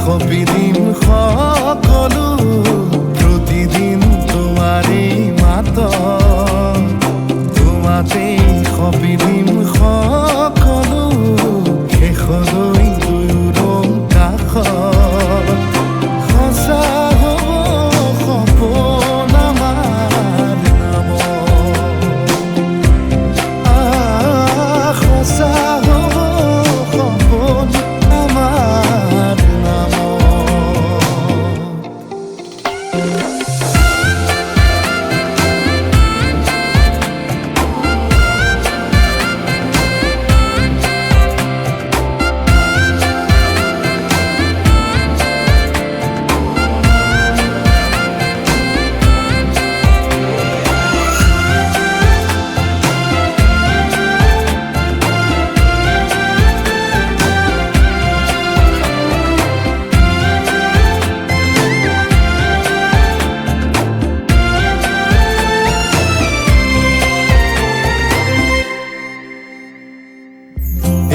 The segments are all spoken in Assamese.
সপিদিম সকলো প্ৰতিদিন তোমাৰে মাত তোমাতেই সপিদিম সকলো শেষলৈ দুয়োৰ কাষত সঁচা হ'ব সপোন আমাৰ নামত সঁচা হ'ব সপোন আমাৰ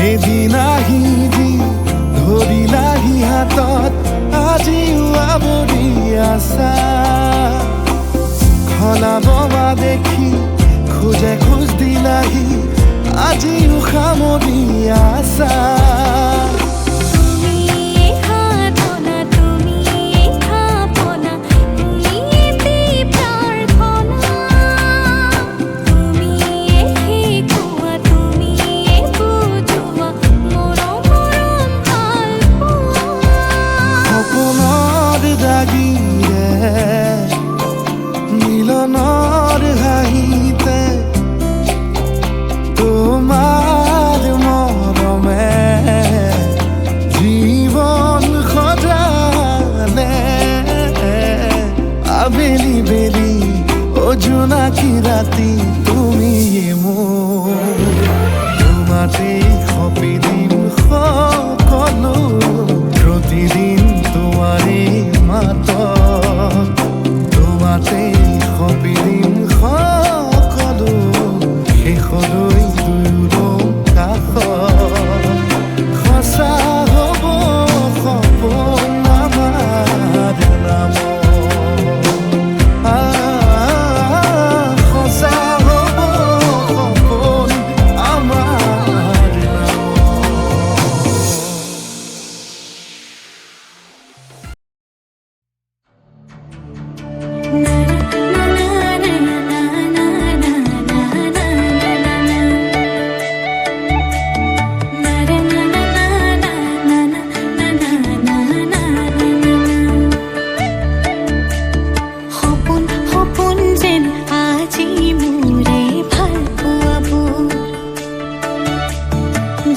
এদিন আহিবি ধৰিলাহি হাতত আজিও আৱৰি আছা সলাব দেখি খোজে খোজ দিলাহি আজিও সামৰি আছা মিলনৰ হাঁহিতে তোমাৰ মৰমে জীৱন সজালে আবেলি বেলি জোনাকী ৰাতি তুমিয়ে মোৰ তোমাতেই সপিদিম সকলো প্ৰতিদিন তোমাৰে মাত তোমাতেই সপিদিম সকলো শেষলৈ দুয়োৰ কাষত সঁচা হ'ব সপোন আমাৰ নামত সঁচা হ'ব সপোন আমাৰ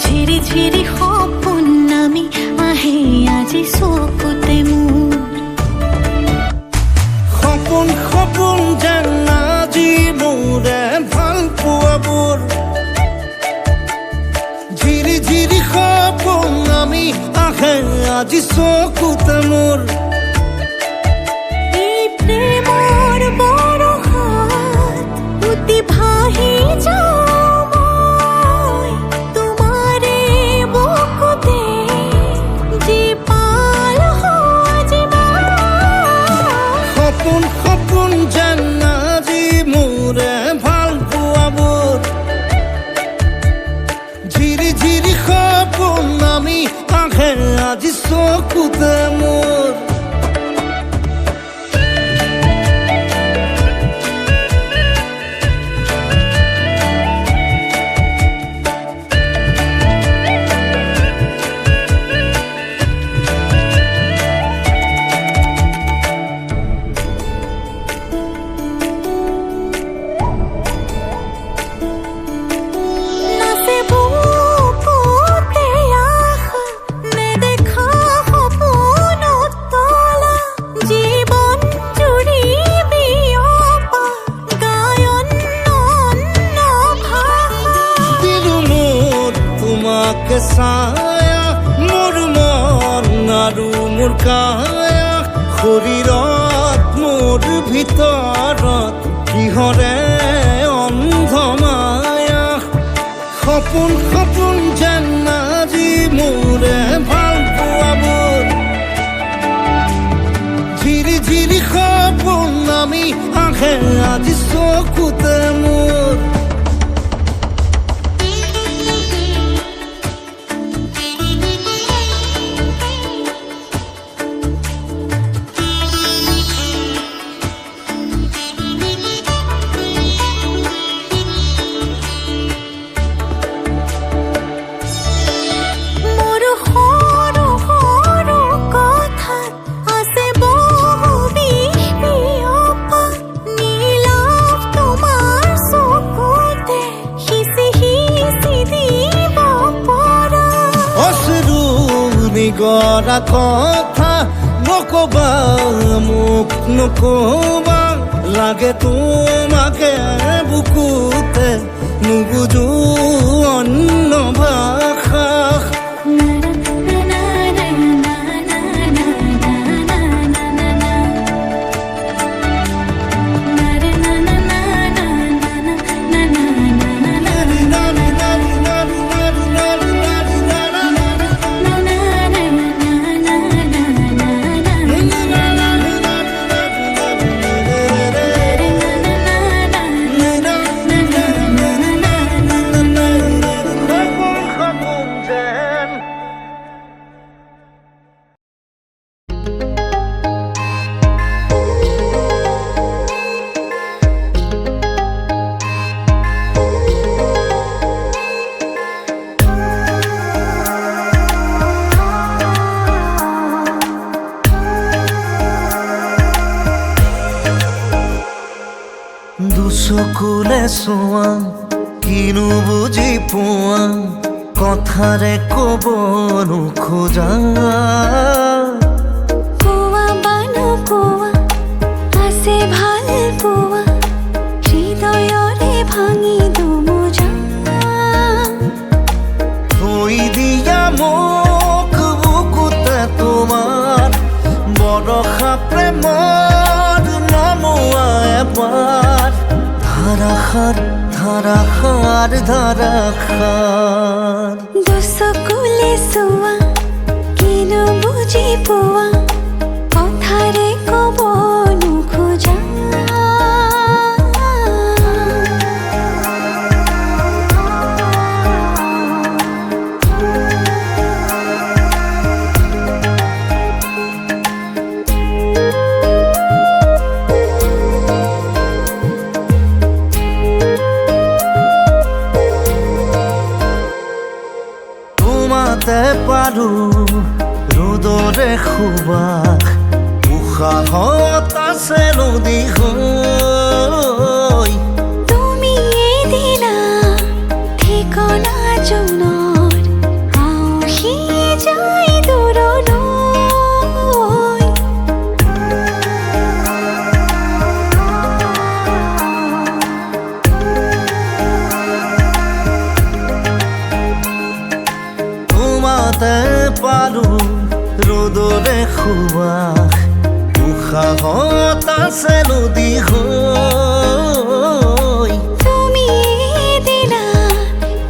ঝিৰি ঝিৰি সপোন নামি আহে আজি চকুতে মোৰ সপোন সপোন যেন আজি মোৰে ভাল পোৱাবোৰ ঝিৰি ঝিৰি সপোন নামি আহে আজি চকুতে মোৰ এই প্ৰেমৰ বৰষাত উটি ভাহি যাওঁ সপোন সপোন যেন আজি মোৰে ভাল পোৱাবোৰ ঝিৰি ঝিৰি সপোন নামি আহে আজি চকুতে মোৰ ছায়া মোৰ মন আৰু মোৰ কায়া শৰীৰত মোৰ ভিতৰত কিহৰে অন্ধ মায়া সপোন সপোন যেন আজি মোৰে ভাল পোৱাবোৰ কৰা কথা নকবা মোক নকবা লাগে তোমাকে বুকুতে নুবুজো অন্য ভাষা দুচকুলে চোৱা কিনো বুজি পোৱা কথাৰে ক'ব নোখোজা কোৱা বা নোকোৱা আছে ভাল পোৱা হৃদয়ৰে ভাঙি দুমোজা থৈ দিয়া মোক বুকুতে তোমাৰ বৰষা প্ৰেমৰ নমোৱা এবাৰ ধাৰাসাৰ ধাৰাসাৰ ধাৰাসাৰ দুচকুলে চোৱা কিনো বুজি পোৱা কথাৰে ক'ব নোখোজা পাৰো ৰ'দৰে সুবাস উশাহত আছে নদী হৈ তুমিয়ে দিলা ঠিকনা জোনৰ আউসি যায় দূৰলৈ তোমাতে পাৰো ৰ'দৰে সুবাস উশাহত আছে নদী হৈ তুমিয়ে দিলা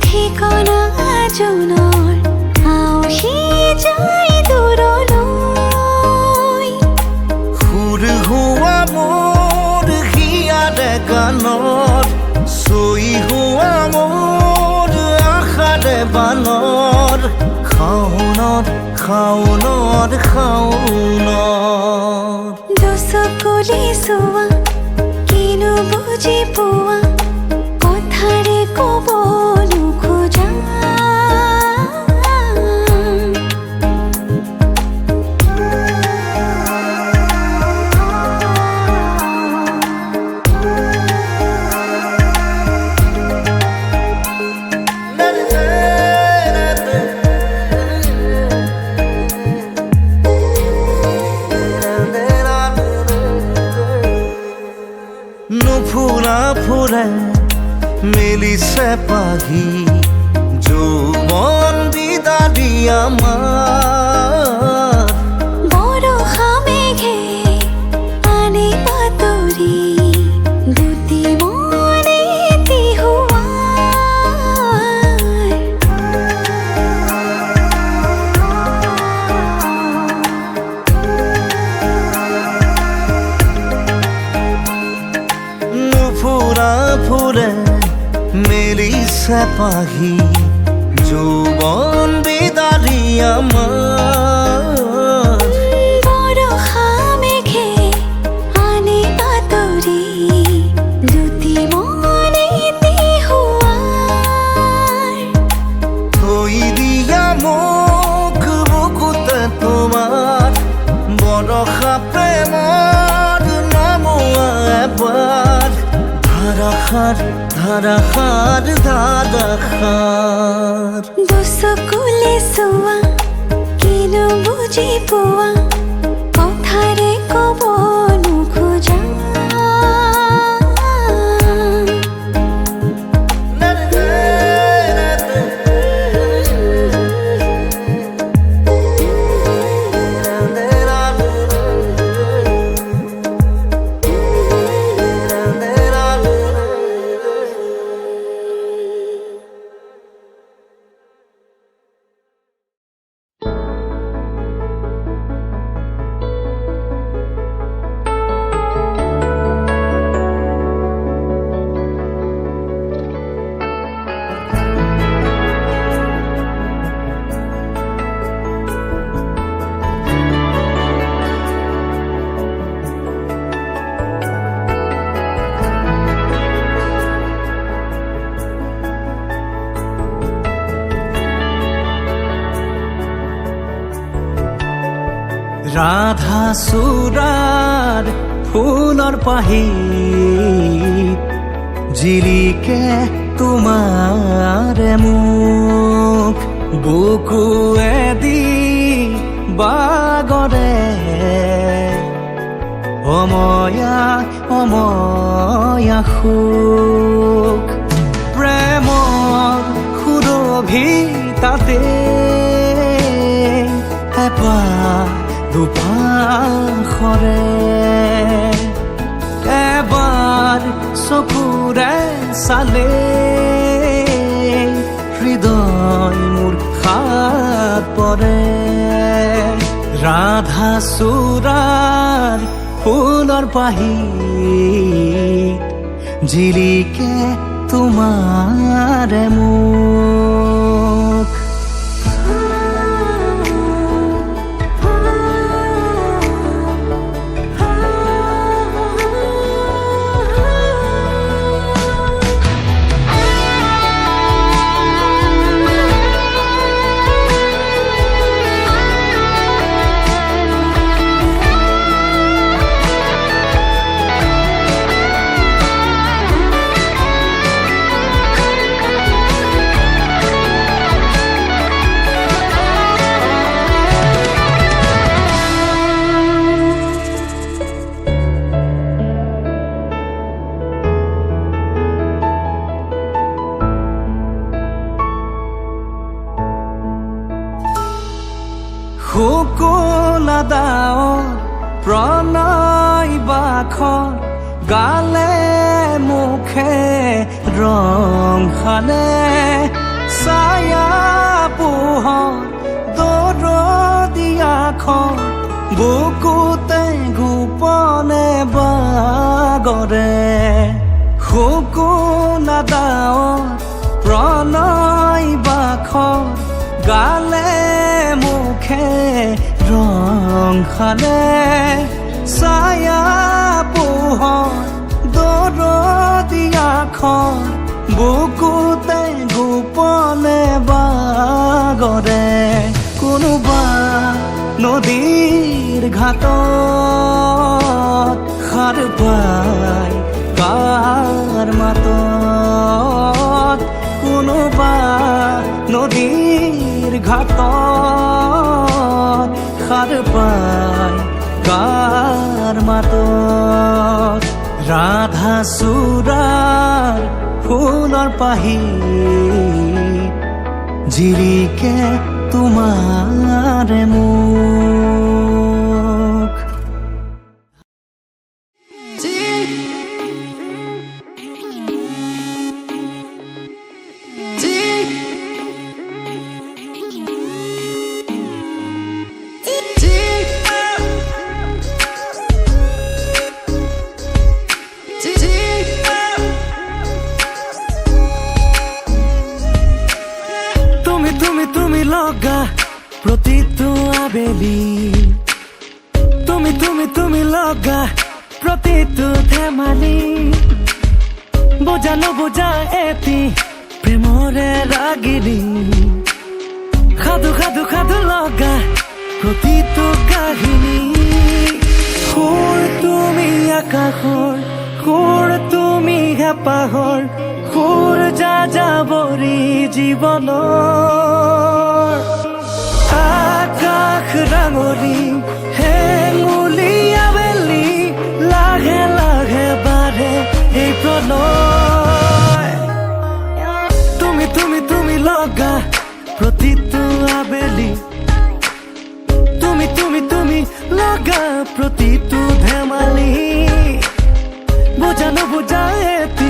ঠিকনা জোনৰ আউসি যায় দূৰলৈ সুৰ হোৱা মোৰ হিয়াৰে গানত চৈ হোৱা মোৰ আশাৰে বানৰ খাওনত খাওনত খাওনত দুচকুলে চোৱা কিনো বুজি পোৱা কথাৰে ক'ব নোখোজা নুফুৰা ফুৰে মেলিছে পাহি যৌৱন বিদাৰি আমাৰ বৰষা মেঘে আনে বাতৰি দুটি মনে নুফুৰা ফুৰে মেলিছে পাহি যৌৱন বিদাৰি আমাৰ বৰষা মেঘে আনে বাতৰি দুটি মনে থৈ দিয়া মোক বুকুতে তোমাৰ বৰষা প্ৰেমৰ নমোৱা এবাৰ ধাৰাসাৰ ধাৰাসাৰ ধাৰাসাৰ দুচকুলে চোৱা কিনো বুজি পোৱা কথাৰে ক'ব নোখোজা ৰাধা চূড়াৰ ফুলৰ পাহিত জিলিকে তোমাৰে মুখ বুকুৱেদি বাগৰে অময়া অময়া সুখ প্ৰেমৰ সুৰভিতাতে এপাহ দুপাশৰে এবাৰ চকুৰে চালে হৃদয় মোৰ খাত পৰে ৰাধা চূড়াৰ ফুলৰ পাহিত জিলিকে তোমাৰে মুখ শুকুলা দাৱৰ প্ৰণয় বাখৰ গালে মুখে ৰং সানে ছায়া পোহৰ দৰদিয়াখন বুকুতে গোপনে বাগৰে শুকুলা দাৱৰ প্ৰণয় বাখৰ গালে মুখে ৰং সানে ছায়া পোহৰ দৰদিয়াখন বুকুতে গোপনে বাগৰে কোনোবা নদীৰ ঘাটত সাৰ পাই কাৰ মাতত কোনোবা নদীৰ ঘাটত সাৰ পাই কাৰ মাতত ৰাধা চূড়াৰ ফুলৰ পাহিত জিলিকে তোমাৰে মুখ তুমি লগা প্ৰতিটো আবেলি তুমি লগা প্ৰতিটো ধেমালি বুজা নুবুজা এটি প্ৰেমৰে ৰাগিনী সাধু লগা প্ৰতিটো কাহিনী সুৰ তুমি আকাশৰ সুৰ তুমি হেঁপাহৰ সুৰ যাযাবৰী জীৱনৰ আকাশ ৰাঙলী হেঙুলি আবেলি লাহে লাহে বাঢ়ে এই প্ৰণয় তুমি তুমি তুমি লগা প্ৰতিটো আবেলি তুমি তুমি তুমি লগা প্ৰতিটো ধেমালি বুজা নুবুজা এটি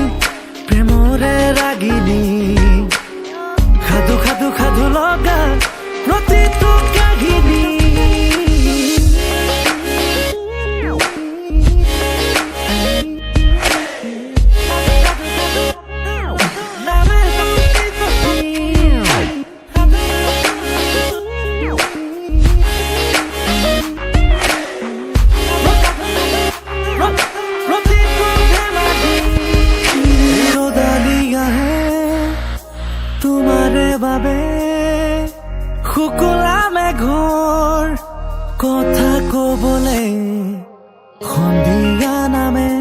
প্ৰেমৰে ৰাগিনী সাধু সাধু সাধু লগা প্ৰতিটো কাহিনী তোমাৰে বাবে শুকুলা মেঘৰ কথা কবলে সন্ধিয়া নামে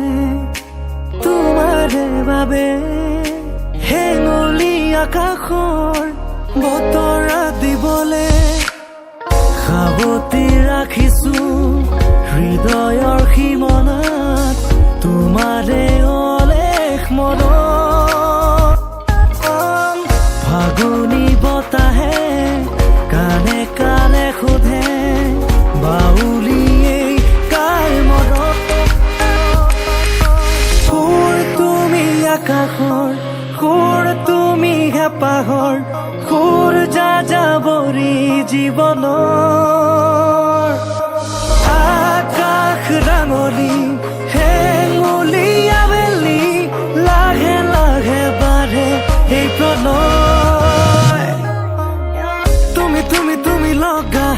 তোমাৰে বাবে হেঙুলি আকাশৰ বতৰা দিবলে সাৱতি ৰাখিছো হৃদয়ৰ সীমনাত তোমাৰে অলেখ মনত ফাগুনি বতাহে কানে কানে সোধে বাউলিয়েই কাৰ মনত সুৰ তুমি আকাশৰ সুৰ তুমি হেঁপাহৰ সুৰ যাযাবৰী জীৱনৰ আকাশ ৰাঙলী হেঙুলি আবেলি লাহে লাহে বাঢ়ে এই প্ৰণয় তুমি তুমি তুমি লগা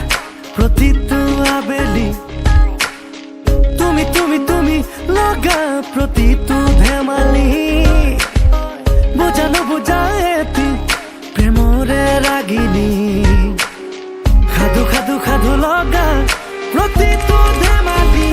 প্ৰতিটো আবেলি তুমি তুমি তুমি লগা প্ৰতিটো ধেমালি বুজা নুবুজা এটি প্ৰেমৰে ৰাগিনী সাধু সাধু সাধু লগা প্ৰতিটো ধেমালি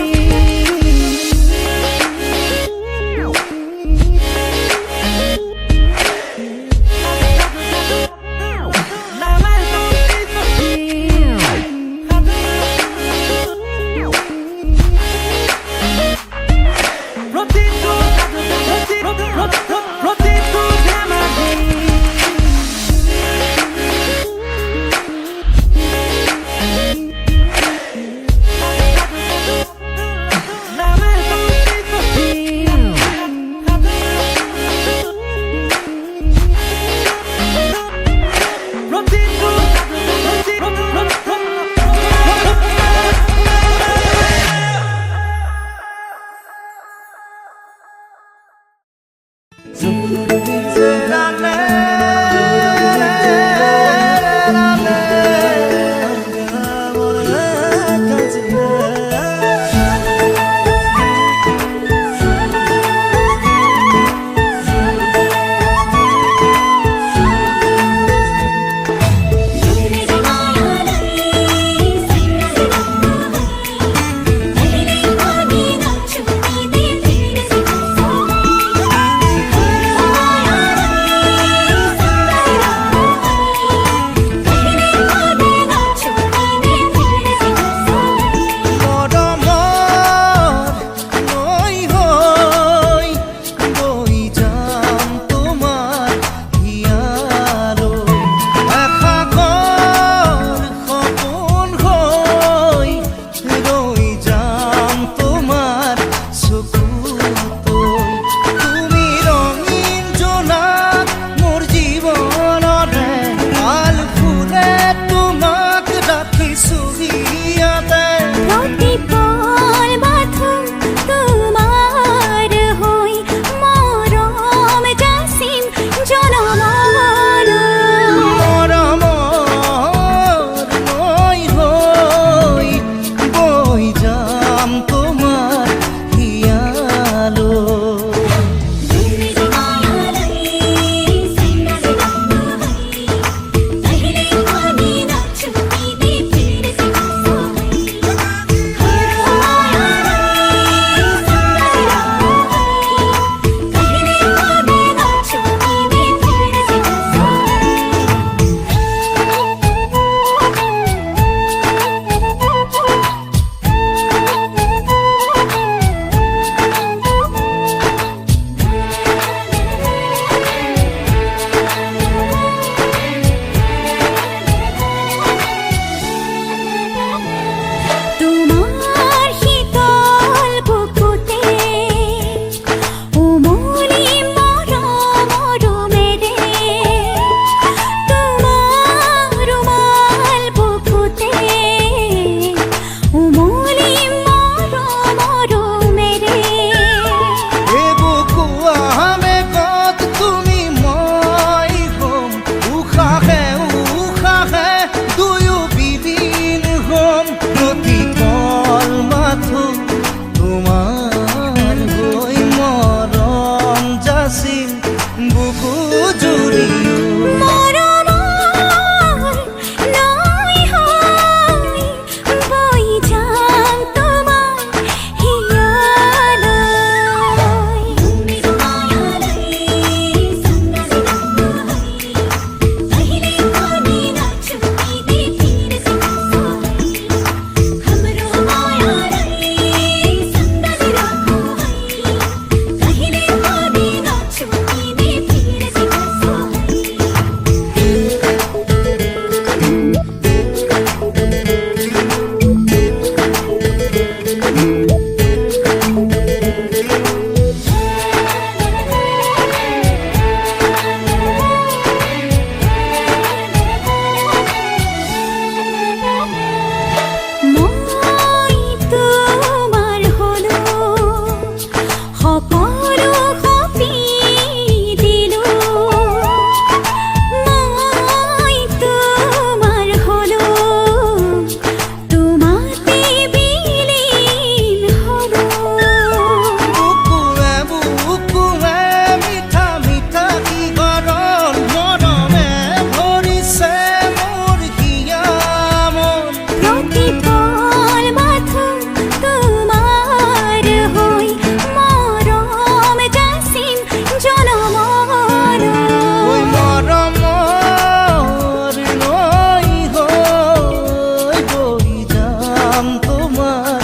তোমাৰ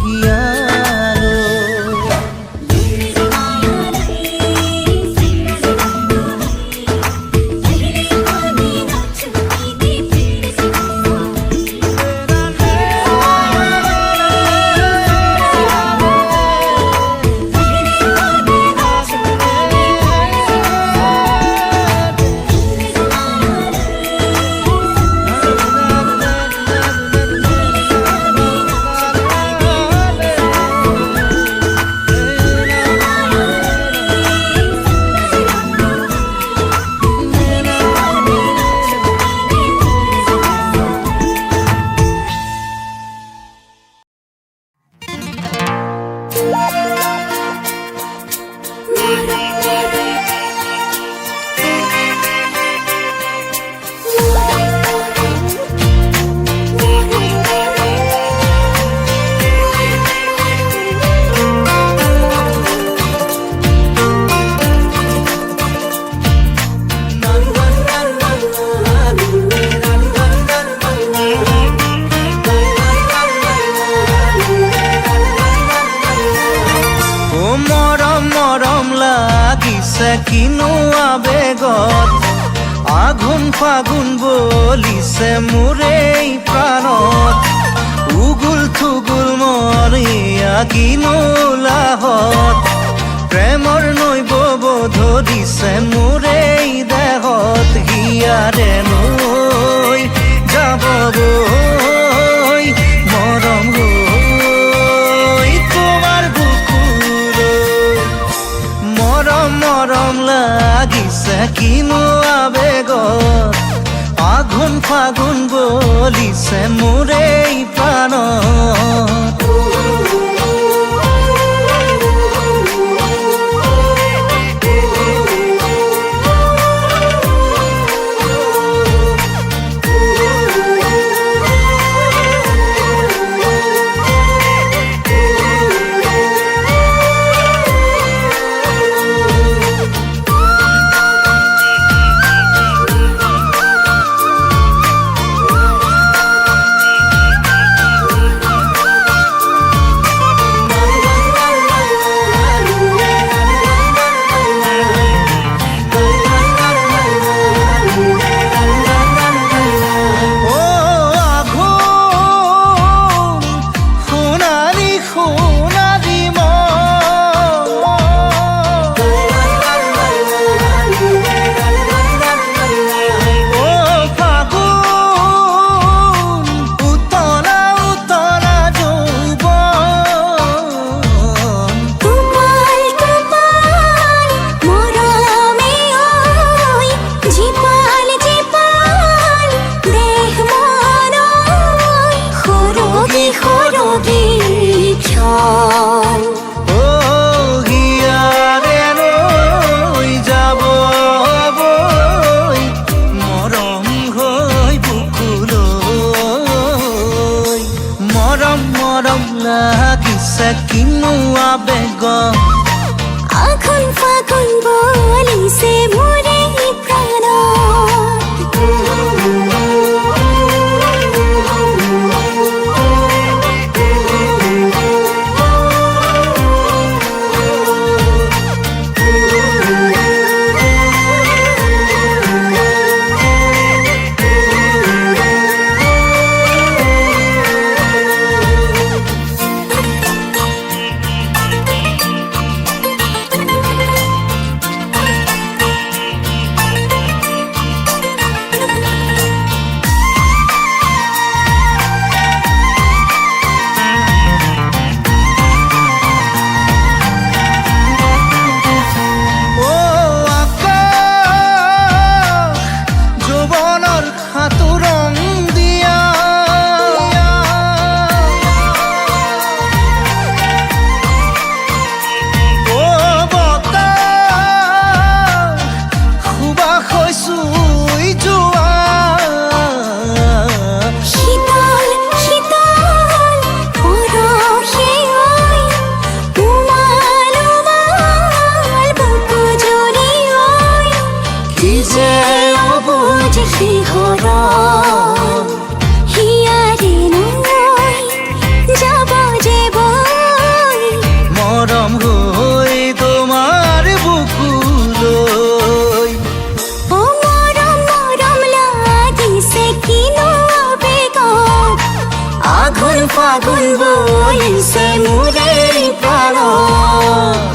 হিয়াৰো কিনো আবেগত আঘোণ ফাগুণ বলিছে মোৰে প্ৰাণত উগুল থুগুল মৰিয়া কিনো লাহত প্ৰেমৰ নৈব ধৰিছে মোৰে দেহত হিয়াৰে নৈ যাব গৈ মৰম হৈ তোমাৰ বুকুলৈ মৰম মৰম লাগিছে কিনো আবেগত আঘোণ ফাগুণ বলিছে মোৰে প্ৰাণত লাগিছে কিনো আবেগ আঘোণ ফাগুণ বলিছে মোৰে বলিছে মোৰে প্ৰাণত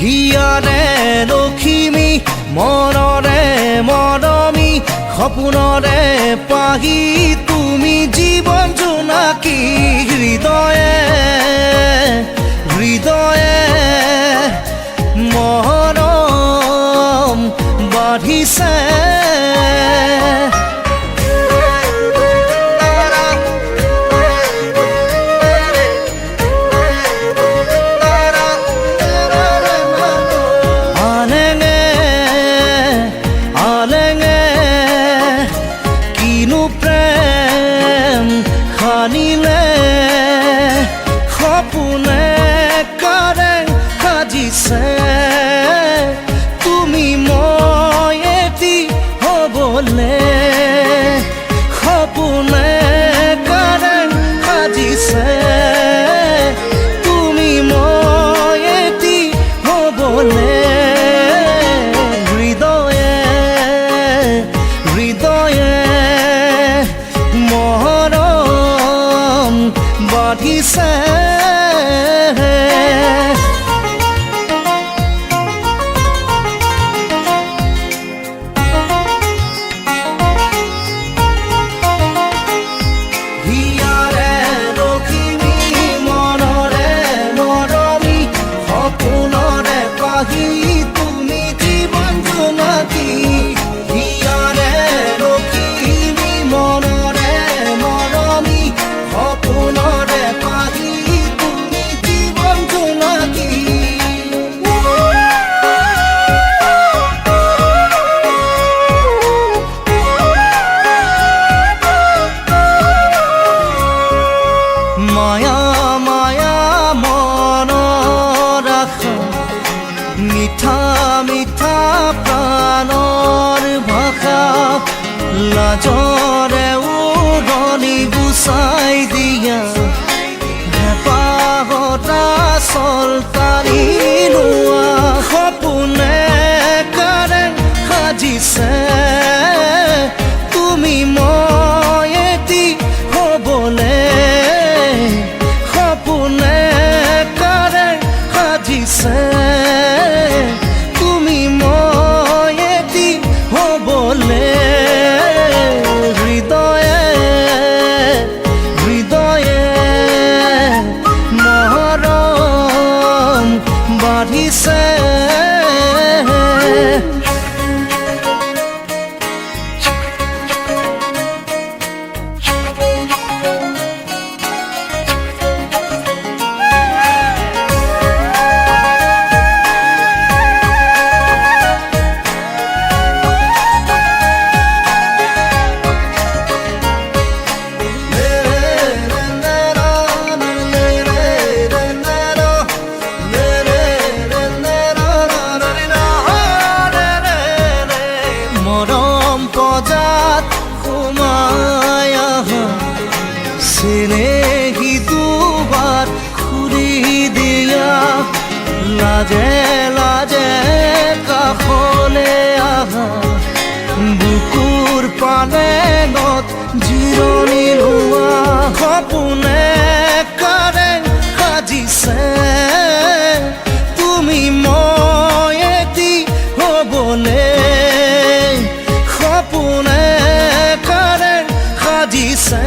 হিয়াৰে লখিমী মনৰে মৰমী সপোনৰে পাহি তুমি জীৱন জোনাকী হৃদয়ে হৃদয়ে মৰম বাঢ়িছে তুমি মই এটি হ'বলে সপোনে কাৰণ সাজিছে তুমি মই এটি হ'বলে হৃদয়ে হৃদয়ে মৰম বাঢ়িছে মায়া মায়া মনৰ আশা মিঠা মিঠা প্ৰাণৰ ভাষা লাজৰে উৰণি গুচাই দিয়া হেঁপাহতা চলতানি লোৱা সপোনে কাৰে সাজিছে তুমি মই এটি হ'বলে তুমি মই এটি হ'বলে হৃদয়ে হৃদয়ে মৰম বাঢ়িছে চেনেহী দুবাৰ খুৰি দিয়া লাজে লাজে কাষলে আহা বুকুৰ পালেঙত জিৰণি লোৱা সপোনে কাৰে সাজিছে তুমি মই এটি হ'বলে সপোনে কাৰে সাজিছে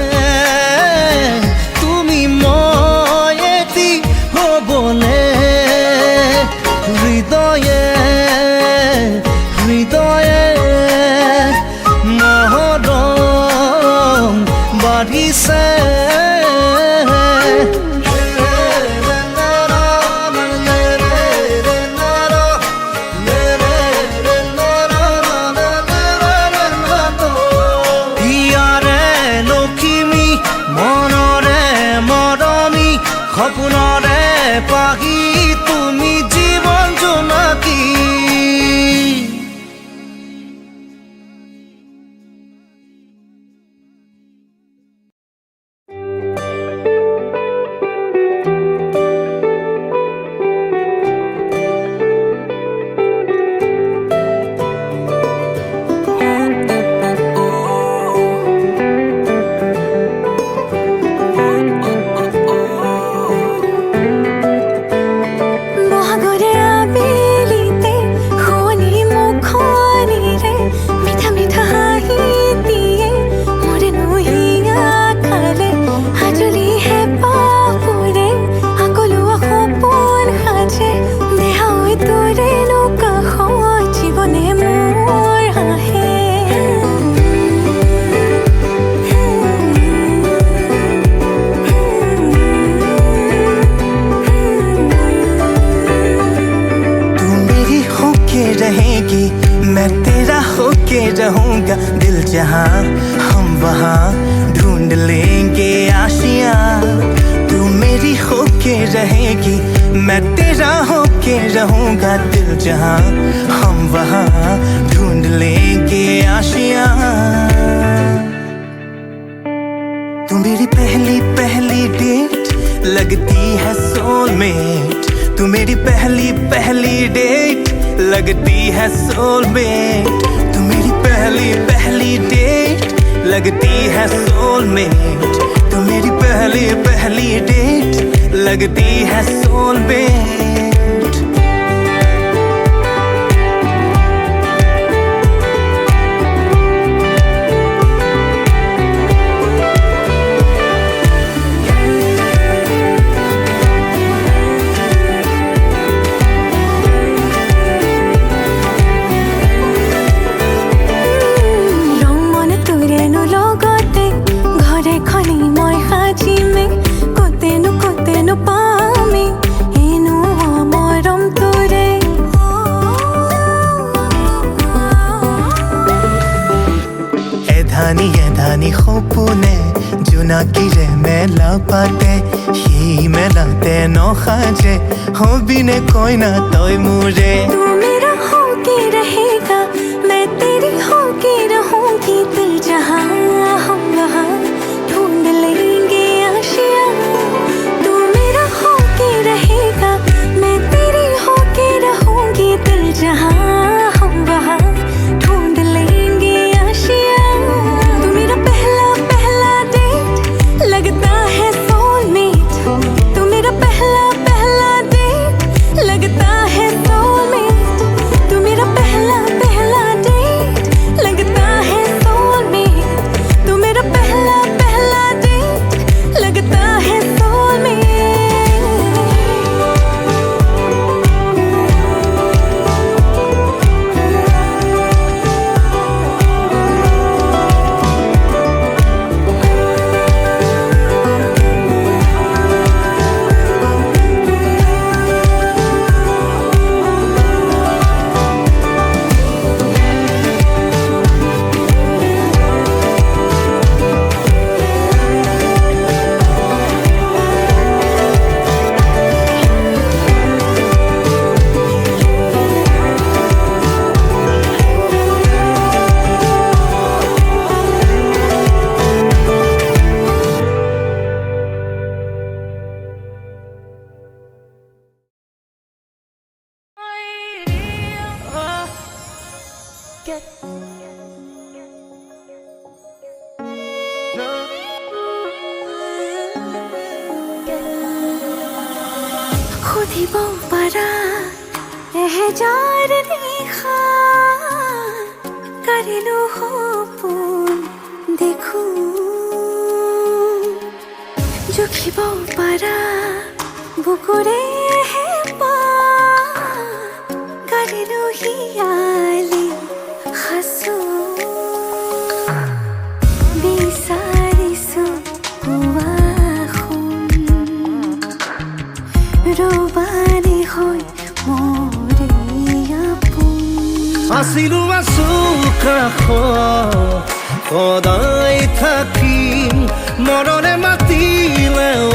তুমি মই এটি হ'বলে হৃদয়ে সপোনৰে পাহি তুমি জীৱন জোনাকী मैं तेरा होके रहूंगा दिल जहां हम वहां ढूंढ लेंगे आशियां तू मेरी होके रहेगी मैं तेरा होके रहूंगा दिल जहां हम वहां ढूंढ लेंगे आशियां तू मेरी पहली पहली डेट लगती है सोलमेट तू मेरी पहली पहली डेट लगती है सोलमेट तू मेरी पहली पहली डेट लगती है सोलमेट तू मेरी पहली पहली डेट लगती है सोलमेट धानी সপোনে জোনাকীৰে মেলা পাতে সেই মেলাতে নসাজে হবিনে কইনা তই মোৰে तू मेरा होके रहेगा मैं तेरी होके रहूंगी दिल जहां हम वहां ढूंढ लेंगे आशियां तू मेरा होके रहेगा मैं तेरी होके रहूंगी दिल जहां हम वहां ढूंढ लेंगे आशियां तू मेरा पहला पहला डेट लगता है सोलमेट तू मेरा पहला पहला डेट लगता है सोलमेट तू मेरा पहला पहला डेट लगता है सोलमेट तू मेरा पहला पहला डेट लगता है सोलमेट खुदी पारा एहजार देखा करिलो होपुन देखू जुखिब पारा बुकुरे हेपा करिलो हियाली हसू बिसारिसु রবানি হয় মোরে আপোন আছিলো আছো কাষত সদায় থাকিম মৰণে মাতিলেও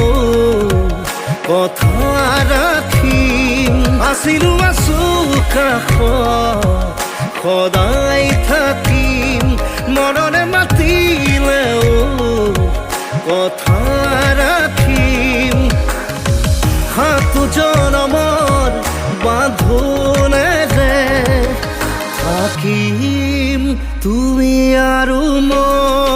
কথা ৰাখিম আছিলো আছো কাষত সদায় থাকিম মনৰে মাতিলেও কথা ৰাখিম সাতো জনমৰ বান্ধোনেৰে থাকিম তুমি আৰু মই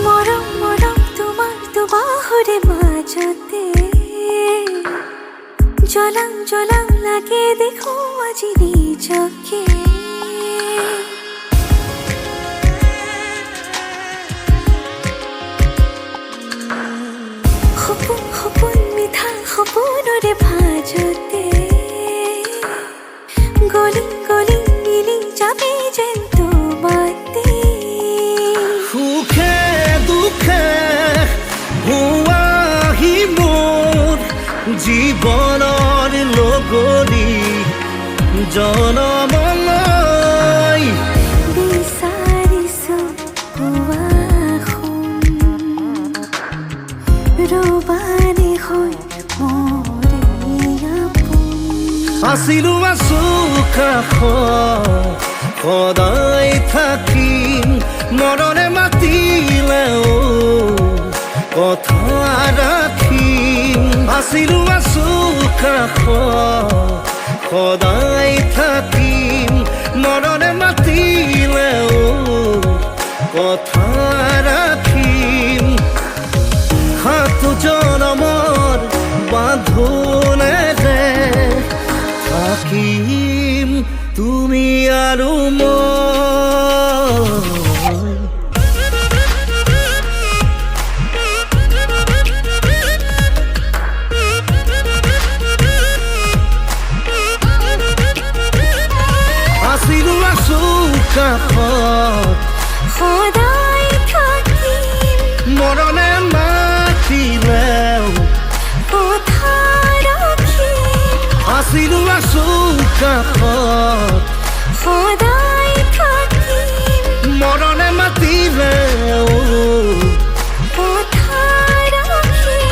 মৰম মৰম তোমাৰ দুবাহুৰে মাজতে জ্বলাও জ্বলাও লাগে দেখো আজি নিজকে সপোন সপোন মিঠা সপোনৰে ভাজতে গলি গলি মিলি যাবে যেন তোমাতে সুখে দুখে হোৱাহি মোৰ জীৱনৰ লগৰী জনমলৈ বিচাৰিছো পোৱাখন ৰবানে হৈ মৰে আপোন আছিলো আছো কাষত সদায় থাকিম মনৰে মাতিলেও কথা ৰাখিম আছিলো আছো কাষত সদায় থাকিম মনৰে মাতিলেও কথা ৰাখিম সাতো জনমৰ বান্ধোনেৰে থাকিম তুমি আৰু মই আছিলো আছো কাষত সদায় থাকিম মৰণে মাতিলেও কথা ৰাখিম আছিলো আছো কাষত সদায় থাকিম মৰণে মাতিলেও কথা ৰাখিম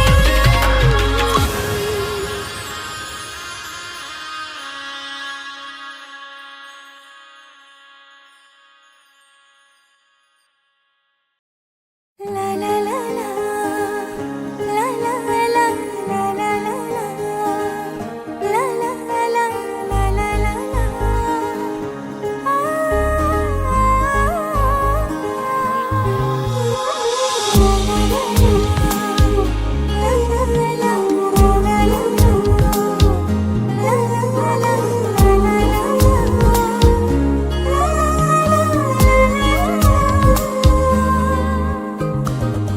La la la la la la la la la la la la la la la la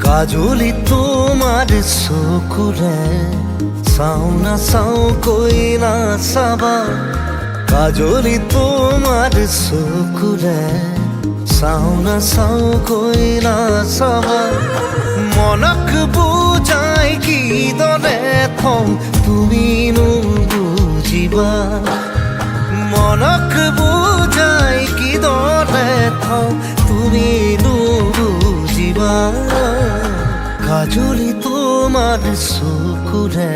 কাজলি তোমার চকুৰে চাও না চাও কৈ না চাবা কাজলি তোমাৰ চকুৰে চাও না চাও কৈ না চাবা মনক বুজাই কিদৰে থওঁ তুমিনো বুজিবা মনক বুজাই কিদৰে থওঁ তুমিনো বুজিবা কাজলি তোমাৰ চকুৰে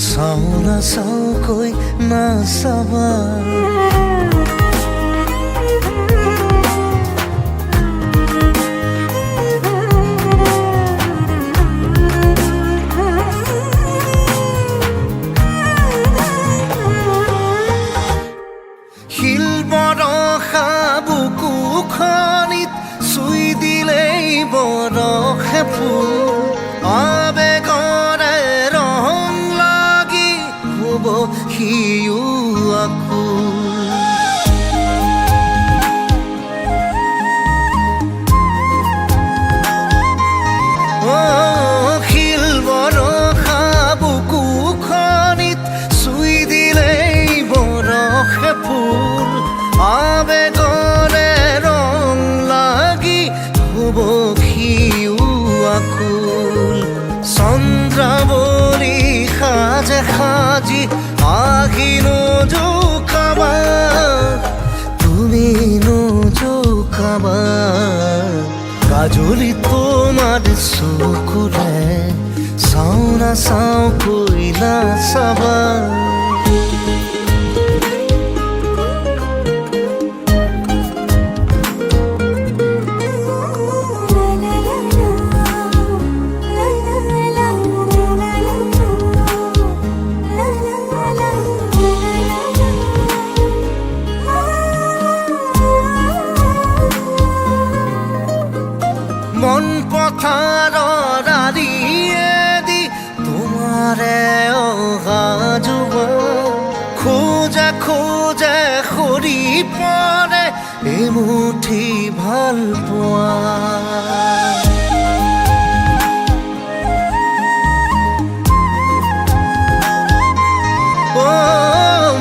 চাও না চাও কৈ না চাবা শিল বৰষা বুকুখনিত চুই দিলেই বৰষে ফুল আবেগৰে ৰং লাগি হ'ব সিও আকুল শিল বৰষা বুকুখনিত চুই হব সিও আকুল চন্দ্ৰাৱলী সাজে সাজি আহি নজোকাবা তুমি নজোকাবা কাজলি তোমাৰ চকুৰে চাও না চাও কইলা চাবা মন পথাৰৰ আৰিয়েদি তোমাৰে অহা যোৱা খোজে খোজে সৰি পৰে এমুঠি ভাল পোৱা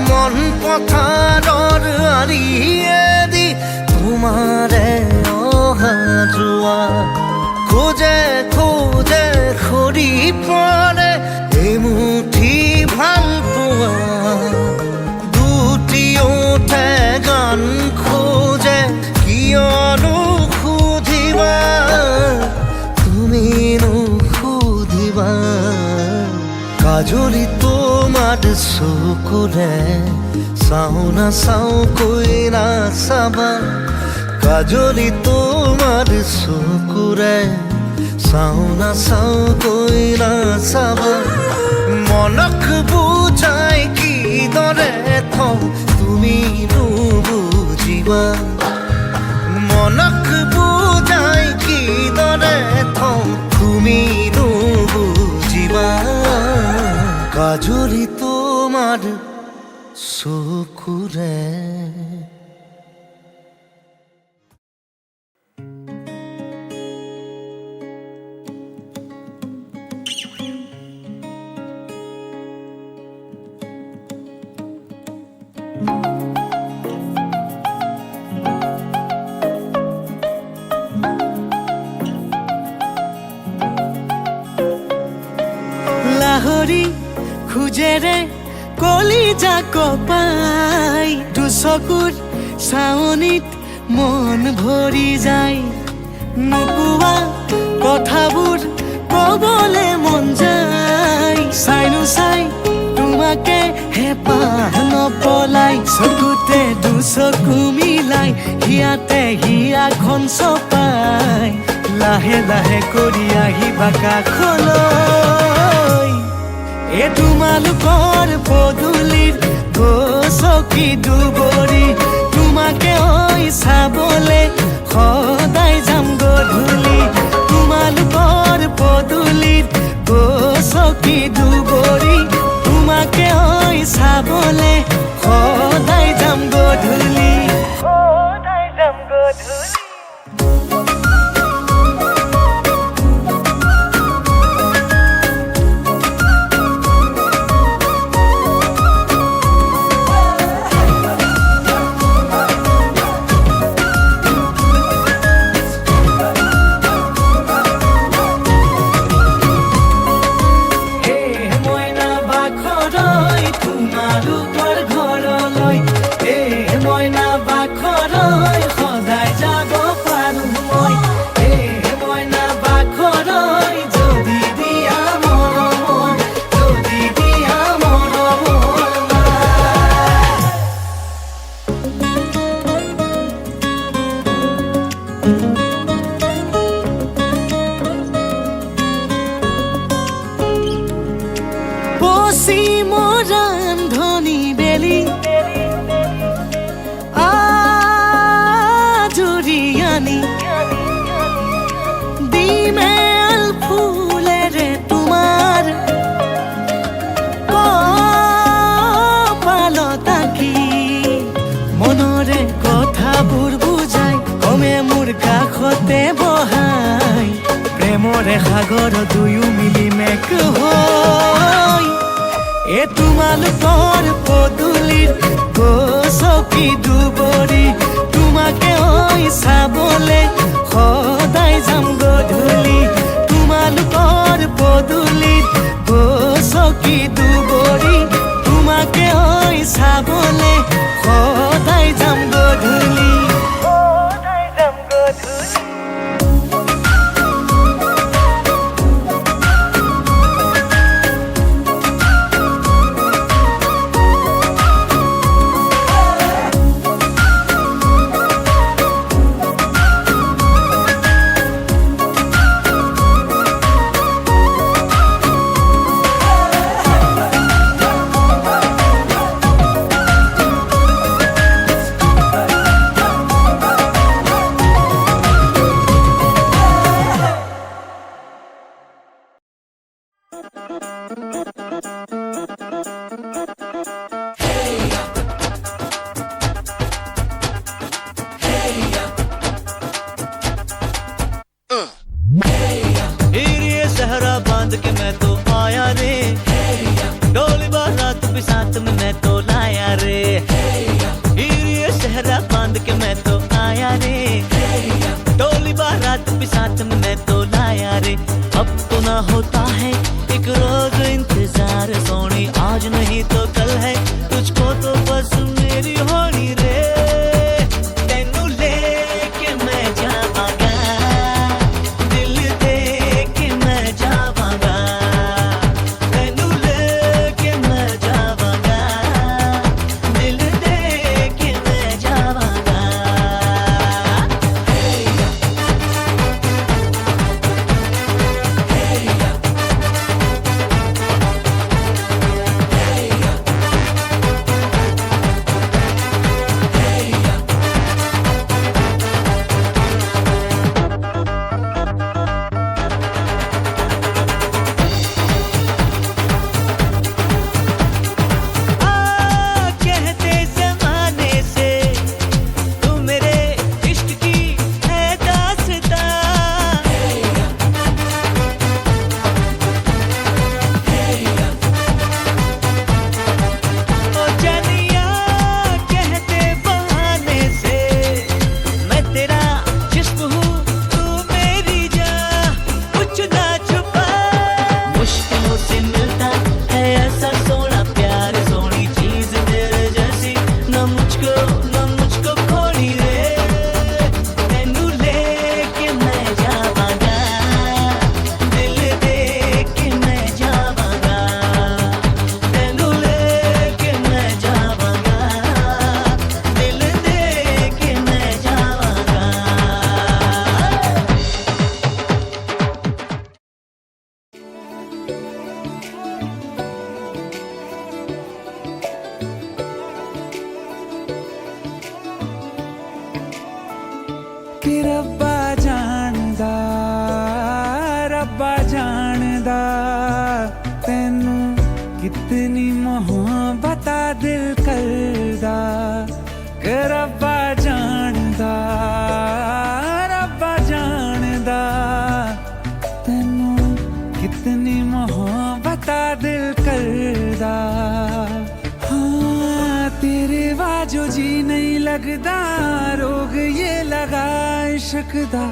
মন পথাৰৰ আৰিয়েদি তোমাৰে অহা যোৱা খোজে খোজে সৰি পৰে এমুঠি ভাল পোৱা দুটি ওঠে গান খোজে কিয়নো সুধিবা তুমি নুসুধিবা কাজলি তোমাৰ চকুৰে চাও না চাও কইনা চাবা কাজলি তোমাৰ চকুৰে চাও না চাও কইনা চাবা মনক বুজাই কিদৰে থওঁ তুমি নুবুজিবা মনক বুজাই কিদৰে থওঁ তুমি নুবুজিবা কাজলি তোমাৰ চকুৰে লাহৰি খুজেৰে কলিজা কপাই দুচকুৰ চাৱনিত মন ভৰি যায় নোকোৱা কথাবোৰ কবলে মন যায় চাইনো চাই তোমাকে হেঁপাহ নপলাই চকুতে দুচকু মিলাই হিয়াতে হিয়াখন চপাই লাহে লাহে কৰি আহিবা কাষলৈ এ তোমালোকৰ পদূলিৰ গছকি দুবৰি তোমাকে ঐ চাবলে সদায় যাম গধূলি তোমালোকৰ পদূলিৰ গছকি দুবৰি তোমাকে ঐ চাবলে সদায় যাম গধূলি সদায় যাম গধূলি প্ৰেমৰে সাগৰ দুয়ো মিলি মেক হৈ এ তোমালোকৰ পদূলিৰ গছকি দুবৰি তোমাকে ঐ চাবলে সদায় भी साथ में मैं तो लाया रे। अब तो ना होता है एक रोज इंतजार सोनी, आज नहीं तो कल है तुझको तो बस मेरी होनी रे। तेनू लेके मैं जावांगा, दिल दे के मैं जावांगा। तेनू लेके मैं जावांगा, दिल दे के मैं जावांगा। कहते ज़माने से तू मेरे इश्क की है दास्तां। ओ जानिया कहते बहाने से मैं तेरा जिस्म हूँ तू मेरी जान, कुछ ना छुपा। मुश्किलों से मिलता है ऐसा सोना प्यार, सोनी चीज तेरे जैसी न मुझको खोनी रे। तेनू लेके मैं जावांगा, दिल दे के मैं जावांगा। तेनू लेके मैं जावांगा, दिल दे के मैं जावांगा। कि रब्बा जानदा, रब्बा जानदा तैनू कितनी मोहब्बत दिल करदा। कि रब्बा जानदा, रब्बा जानदा तैनू कितनी मोहब्बत दिल करदा। हाँ तेरे बाजो जी नहीं लगदा, रोग ये लगा इश्क दा,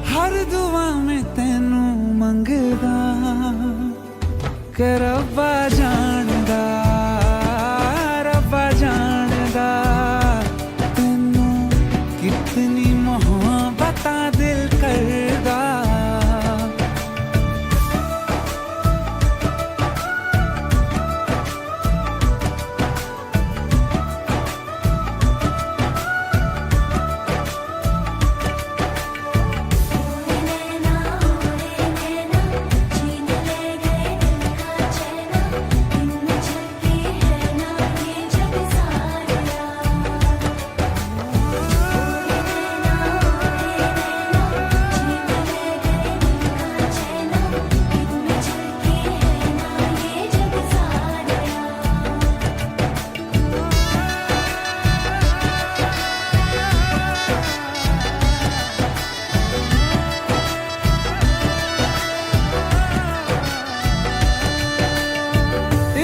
हर दुआ में तैनू मंगदा। कि रब्बा जानदा, रब्बा जानदा तैनू कितनी मोहब्बत दिल करदा। नैना ओरे नैना छीन ले गए दिल का चैना, इनमें छलके है ना ये जग सारा। नैना ओरे नैना छीन ले गए दिल का चैना, इनमें छलके है ना ये जग सारा।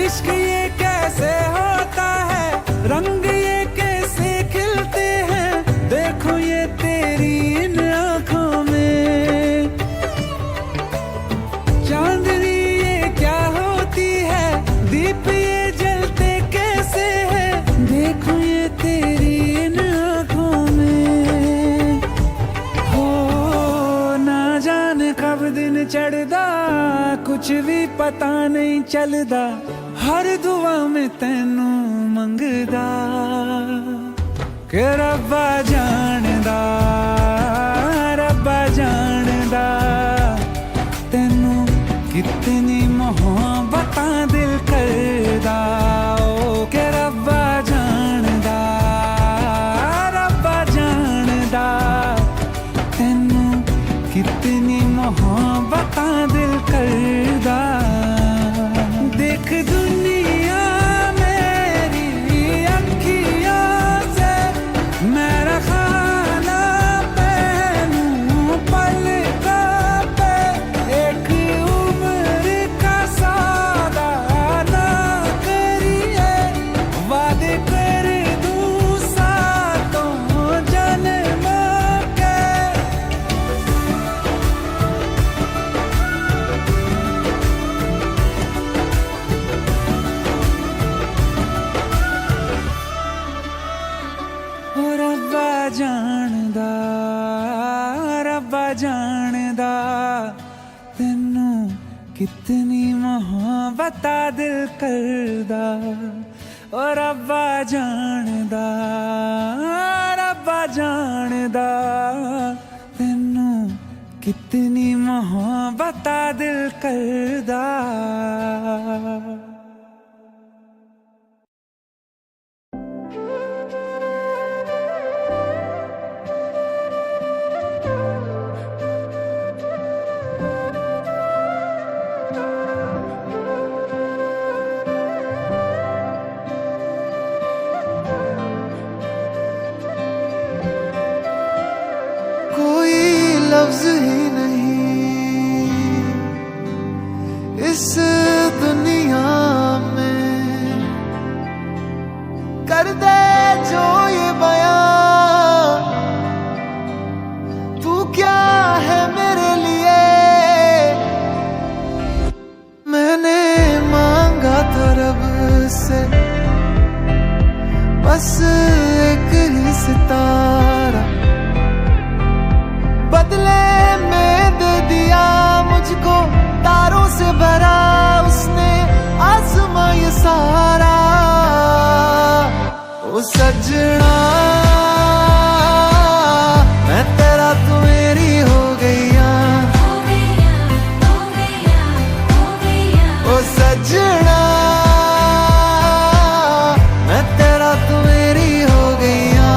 इश्क ये कैसे होता है, रंग ये कैसे खिलते हैं, देखो ये तेरी इन आँखों में। चांदनी ये क्या होती है, दीप ये जलते कैसे हैं, देखो ये तेरी इन आँखों में। हो ना जाने कब दिन चढ़दा, कुछ भी पता नहीं चलदा, हर दुआ में तैनू मंगदा। कि रब्बा जानदा, रब्बा जानदा तैनू कितनी मोहब्बत दिल करदा। ओ कि रब्बा जानदा, रब्बा जानदा तैनू कितनी मोहब्बत दिल करदा। देख दुनिया मेरी अखियों से मैं रखा ना पहनूं पलकों पे, एक उम्र का सौदा ना करिए, वादे कर दूं सातों जन्मों के। रब्बा जानदा तेनू कितनी मोहब्बत दिल करदा ओ रब्बा जानदा तेनू कितनी मोहब्बत दिल करदा। लफ्ज ही नहीं इस दुनिया में कर दे जो ये बयां, तू क्या है मेरे लिए। मैंने मांगा था रब से बस एक ही सितारा, बदले में दे दिया मुझको तारों से भरा उसने आसमां ये सारा। ओ सजना मैं तेरा तू मेरी हो गईया, ओ सजना मैं तेरा तू मेरी हो गईया।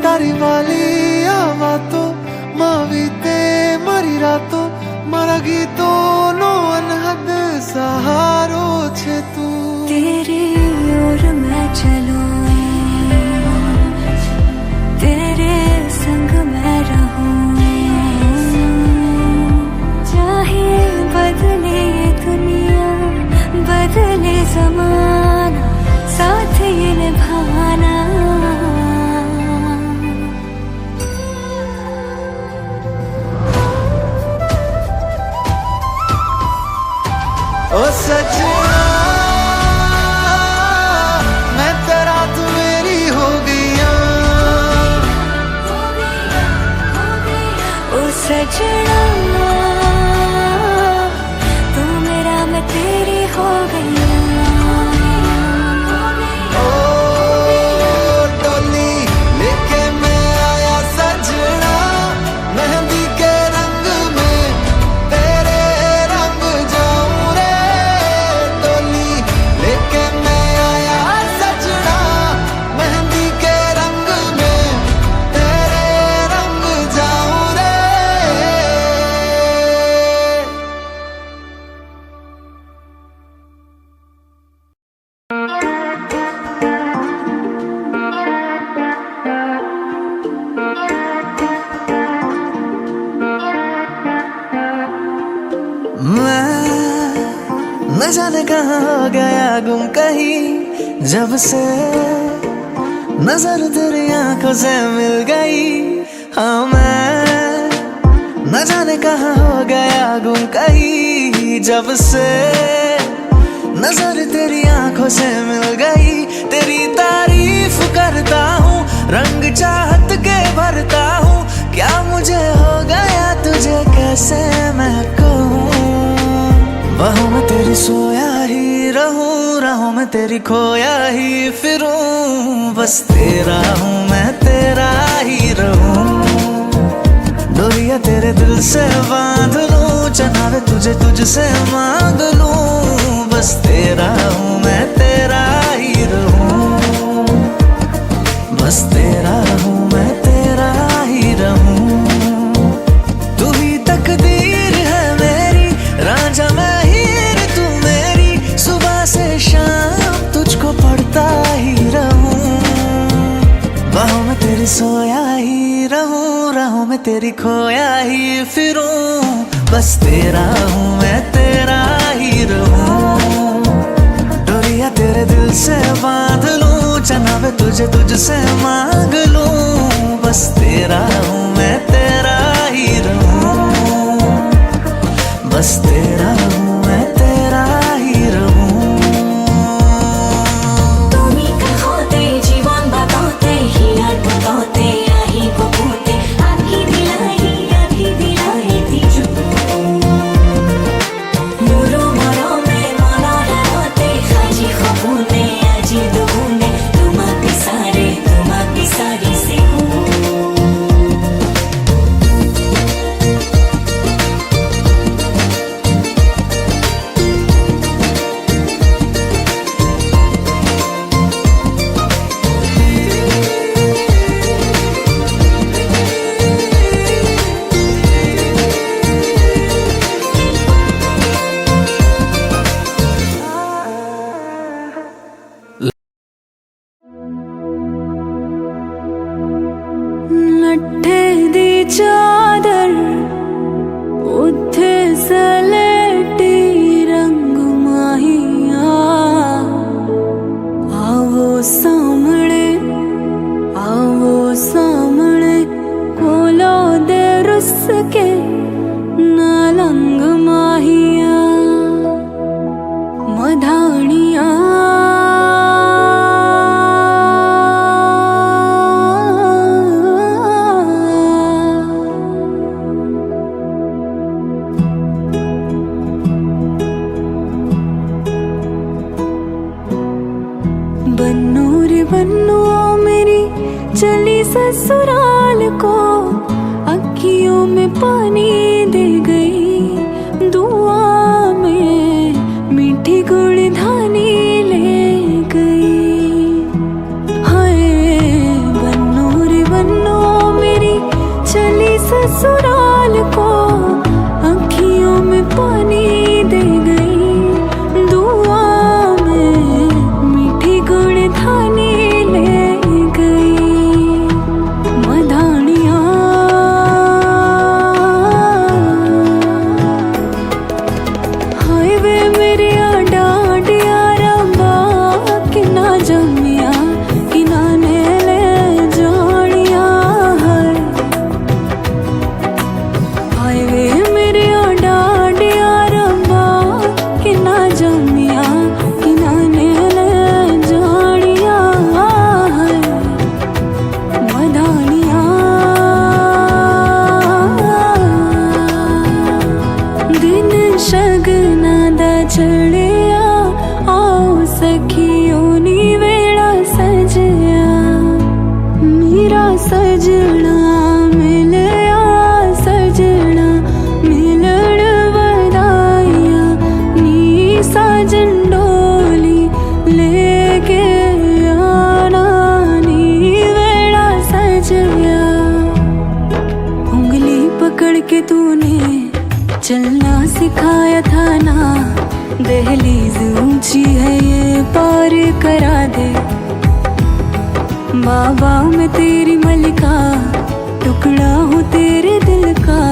તારી વાલી આવાતો માવીતે મારી રાતો મારા ગીતોનો અનહદ સહારો છે તું। तेरी ओर मैं चलूं, तेरे संग मैं रहूं, चाहे बदले दुनिया बदले ज़माना साथ ये निभाना। ओ सजना मैं तेरा तू मेरी हो गईया, ओ सजना तू मेरा मैं तेरी हो गईया। ओ डोली लेके मैं आया सजना मेहंदी के रंग में तेरे रंग जाऊं रे। डोली लेके मैं आया सजना मेहंदी के रंग में तेरे रंग जाऊं रे। न जाने कहाँ हो गया गुम कहीं जब से नजर तेरी आंखों से मिल गई। हाँ मैं न जाने कहाँ हो गया गुम कहीं जब से नजर तेरी आंखों से मिल गई। तेरी तारीफ करता हूँ रंग चाहत के भरता हूँ, क्या मुझे हो गया तुझे कैसे मैं कहूँ। बाहों में तेरी सोया ही रहूं, राहों में तेरी खोया ही फिरूं, बस तेरा हूँ मैं तेरा ही रहूं। डोरिया डोरिया तेरे दिल से बांध लूं, चनावे तुझे तुझसे मांग लूं, बस तेरा हूँ मैं तेरा ही रहूं, बस तेरा हूँ मैं तेरा ही रहूं। तू ही तकदीर है मेरी, रांझा मैं हीर तू मेरी, सुबह से शाम तुझको पढ़ता ही रहूं, बाहों में तेरी सोया ही रहूं, राहों में तेरी खोया ही फिरूं, बस तेरा हूँ मैं तेरा ही रहूं। डोरिया तेरे दिल से बांध लूं, चनावे तुझे तुझसे मांग लूं, बस तेरा हूँ मैं तेरा ही रहूं, बस तेरा हूँ मैं तेरा ही रहूं। তুমি কাহতে জীবন বাতাতে হিয়া টুকাতে আহি বুকুতে আখি দিলাই তিজু নুরো মরো মে মনা রাতে খাজি খবুনে আজি দুগুনে তোমাকে সারি সে नट्ठे दी चादर उत्थे सलेटी रंग माहिया आवो सामने कोलो दे रुस के नालंग माहिया मधानिया बन्नू रे बन्नू मेरी चली ससुराल को, अखियों में पानी दे गई, दुआ में मीठी गुड़धानी ले गई। हाय बन्नू रे बन्नू मेरी चली ससुराल को, अखियों में पानी दे गई, दुआ थाने ले गई मधानिया। हाय वे मेरे डांडिया रंबा किना जमिया किना ने ले जानिया है। हाय वे मेरे डांडिया रंबा किना जमिया किना ने ले शगना दा चढ़िया आओ सखियों नी वेड़ा सजया, मेरा सजना मिलया सजना मिलण वदाइया, नी साजन डोली लेके आना नी वेड़ा सजया। उंगली पकड़ के तूने चलना सिखाया था ना, दहलीज ऊंची है ये पार करा दे, बाबा मैं तेरी मलिका टुकड़ा हूँ तेरे दिल का।